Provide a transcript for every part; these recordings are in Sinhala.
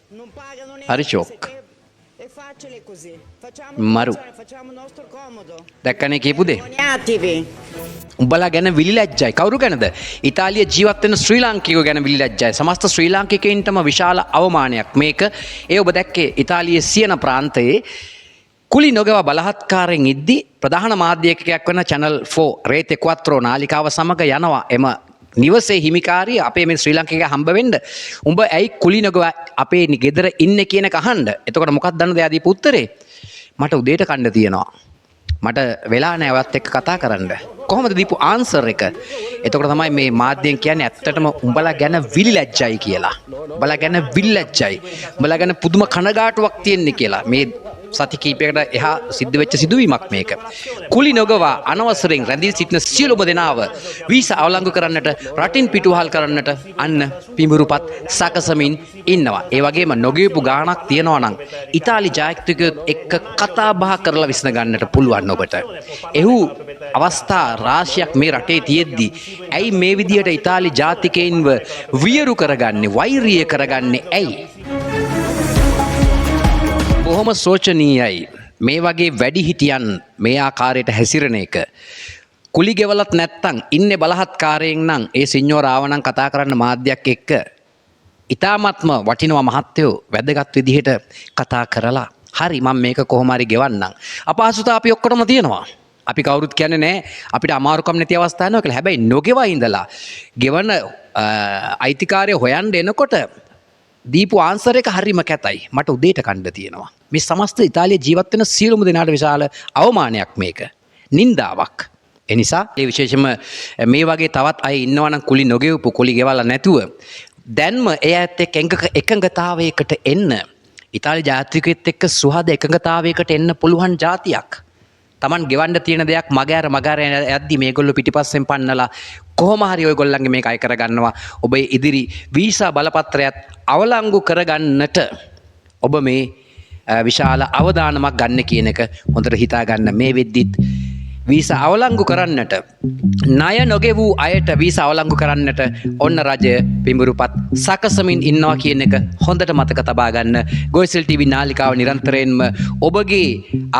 non pagano neanche හරි shock. è facile così. Facciamo Maru. facciamo il nostro comodo. දැක්කනේ කියපු දේ. Attivi. උඹලා ගැන විලිලැජ්ජයි. කවුරු ගැනද? ඉතාලිය ජීවත් වෙන ශ්‍රී ලාංකිකයෝ ගැන විලිලැජ්ජයි. සමස්ත ශ්‍රී ලාංකිකයින්ටම විශාල අවමානයක් මේක. ඒ ඔබ දැක්කේ ඉතාලියේ සියන ප්‍රාන්තයේ කුලි නොගව බලහත්කාරයෙන් ඉද්දි ප්‍රධාන මාධ්‍යකයක් වන චැනල් 4 රේතෙ 4 නාලිකාව සමග යනවා එම නිවසේ හිමිකාරිය අපේ මේ ශ්‍රී ලාංකිකය හම්බ වෙන්න. උඹ ඇයි කුලි නොගව අපේ ගෙදර ඉන්නේ කියන එක අහන්න. එතකොට මොකක්ද දන්නද එයා දීපු උත්තරේ? මට උදේට කන්න තියෙනවා. මට වෙලා නෑ ඔයත් එක්ක කතා කරන්න. කොහොමද දීපු ආන්සර් එක? එතකොට තමයි මේ මාධ්‍යයෙන් කියන්නේ ඇත්තටම උඹලා ගැන විලිලැජ්ජයි කියලා. උඹලා ගැන විලිලැජ්ජයි. උඹලා ගැන පුදුම කනගාටුවක් තියෙන්නේ කියලා. මේ සති කීපයකට එහා සිද්ධ වෙච්ච සිදුවීමක් මේක. කුලි නොගවා අනවසරෙන් රැඳී සිටින සියලුම දෙනාව වීසා අවලංගු කරන්නට රටින් පිටුවහල් කරන්නට අන්න පිඹුරුපත් සකසමින් ඉන්නවා. ඒ වගේම නොගෙවපු ගාණක් තියෙනවා නම් ඉතාලි ජාතිකයොත් එක්ක කතා බහ කරලා විසඳ ගන්නට පුළුවන් ඔබට. එහු අවස්ථා රාශියක් මේ රටේ තියෙද්දි ඇයි මේ විදිහට ඉතාලි ජාතිකයින්ව වියරු කරගන්නේ, වෛරීය කරගන්නේ ඇයි? බොහොම සෝචනීයයි මේ වගේ වැඩිහිටියන් මේ ආකාරයට හැසිරෙන එක. කුලි ගෙවලත් නැත්තම් ඉන්නේ බලහත්කාරයෙන් නම් ඒ සිඤ්ඤෝ රාවණන් කතා කරන්න මාධ්‍යයක් එක්ක ඊ타මත්ම වටිනවා මහත්තයෝ වැදගත් විදිහට කතා කරලා හරි මම මේක කොහොම හරි ගෙවන්නම්. අපහසුතා අපි ඔක්කොටම තියෙනවා. අපි කවුරුත් කියන්නේ නැහැ අපිට අමාරුකම් නැති අවස්ථා නෝ කියලා. හැබැයි නොගෙවා ඉඳලා ගෙවන අයිතිකාරය හොයන්න එනකොට දීපු ආන්සර් එක හරිම කැතයි. මට උදේට කණ්ඩ තියෙනවා. මේ සමස්ත ඉතාලිය ජීවත් වෙන සියලුම දෙනාට විශාල අවමානයක් මේක. නින්දාවක්. ඒ නිසා ඒ විශේෂම මේ වගේ තවත් අය ඉන්නවා නම් කුලි නොගෙවපු කුලි ගෙවලා නැතුව දැන්ම ඒ ඇත්ත එක්ක එකඟතාවයකට එන්න ඉතාලි ජාතිකයෙක් එක්ක සුහද එකඟතාවයකට එන්න පුළුවන් જાතියක්. Taman ගෙවන්න තියෙන දෙයක් මගහැර යද්දි මේගොල්ලෝ පිටිපස්සෙන් පන්නලා කොහොම හරි ඔයගොල්ලන්ගේ මේක අය කරගන්නවා. ඔබ ඉදිරි වීසා බලපත්‍රයත් අවලංගු කරගන්නට ඔබ මේ විශාල අවදානමක් ගන්න කියන එක හොඳට හිතා ගන්න. මේ වෙද්දිත් වීසා අවලංගු කරන්නට ණය නොගෙවූ අයට වීසා අවලංගු කරන්නට ඔන්න රජය පිඹුරුපත් සකසමින් ඉන්නවා කියන එක හොඳට මතක තබා ගන්න. ගොයිසෙල් ටීවී නාලිකාව නිරන්තරයෙන්ම ඔබගේ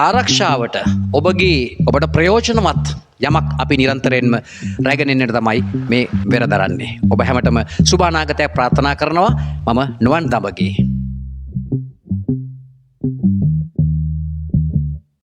ආරක්ෂාවට ඔබට ප්‍රයෝජනවත් යමක් අපි නිරන්තරයෙන්ම රැගෙන එන්නට තමයි මේ වෙර දරන්නේ. ඔබ හැමතෙම සුබ අනාගතයක් ප්‍රාර්ථනා කරනවා. මම නුවන් දඹගේ.